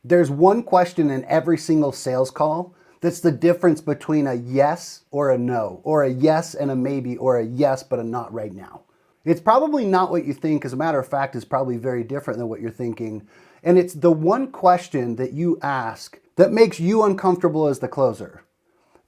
There's one question in every single sales call that's the difference between a yes or a no, or a yes and a maybe, or a yes but a not right now. It's probably not what you think. As a matter of fact, it's probably very different than what you're thinking. And it's the one question that you ask that makes you uncomfortable as the closer.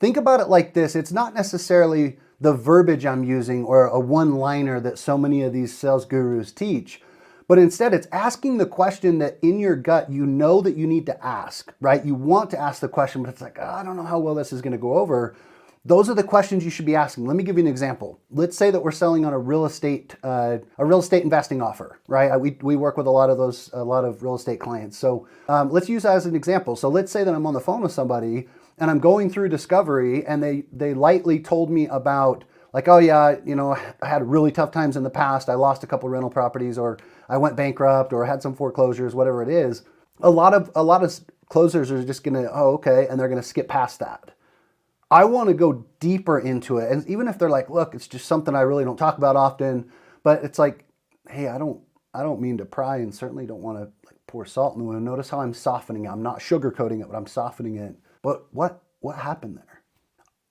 Think about it like this. It's not necessarily the verbiage I'm using or a one-liner that so many of these sales gurus teach, but instead it's asking the question that in your gut you know that you need to ask, right? You want to ask the question, but it's like, oh, I don't know how well this is going to go over. Those are the questions you should be asking. Let me give you an example. Let's say that we're selling on a real estate investing offer, right? We work with a lot of real estate clients. So let's use that as an example. So let's say that I'm on the phone with somebody and I'm going through discovery and they lightly told me about like, oh yeah, I had really tough times in the past. I lost a couple rental properties, or I went bankrupt, or had some foreclosures, whatever it is. A lot of closers are just gonna, oh, okay, and they're gonna skip past that. I want to go deeper into it. And even if they're like, look, it's just something I really don't talk about often, but it's like, hey, I don't mean to pry and certainly don't want to like pour salt in the wound. Notice how I'm softening it. I'm not sugarcoating it, but I'm softening it. But what happened there?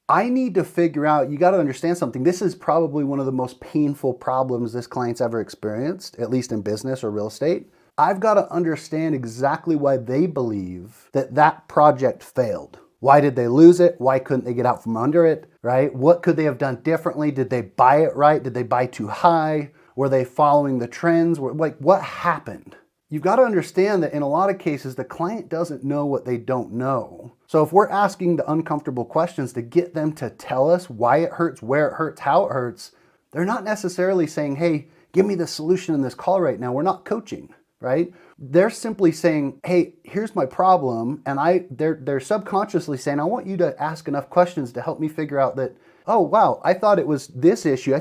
I need to figure out, you got to understand something. This is probably one of the most painful problems this client's ever experienced, at least in business or real estate. I've got to understand exactly why they believe that project failed. Why did they lose it? Why couldn't they get out from under it, right? What could they have done differently? Did they buy it right? Did they buy too high? Were they following the trends? Like, what happened? You've got to understand that in a lot of cases, the client doesn't know what they don't know. So if we're asking the uncomfortable questions to get them to tell us why it hurts, where it hurts, how it hurts, they're not necessarily saying, hey, give me the solution in this call right now. We're not coaching, right? They're simply saying, hey, here's my problem. And they're subconsciously saying, I want you to ask enough questions to help me figure out that, oh, wow, I thought it was this issue.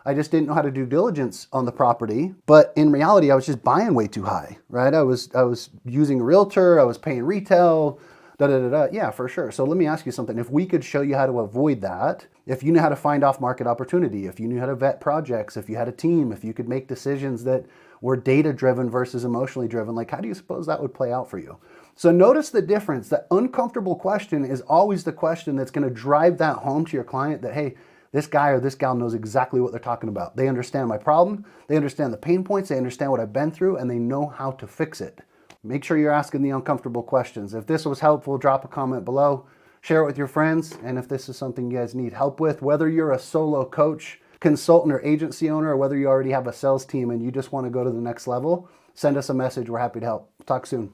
I just didn't know how to do diligence on the property. But in reality, I was just buying way too high, right? I was using a realtor, I was paying retail, Yeah, for sure. So let me ask you something. If we could show you how to avoid that, if you knew how to find off-market opportunity, if you knew how to vet projects, if you had a team, if you could make decisions that were data-driven versus emotionally driven, like how do you suppose that would play out for you? So notice the difference. The uncomfortable question is always the question that's going to drive that home to your client that, hey, this guy or this gal knows exactly what they're talking about. They understand my problem, they understand the pain points, they understand what I've been through, and they know how to fix it. Make sure you're asking the uncomfortable questions. If this was helpful, drop a comment below, share it with your friends, and if this is something you guys need help with, whether you're a solo coach, consultant, or agency owner, or whether you already have a sales team and you just want to go to the next level, send us a message. We're happy to help. Talk soon.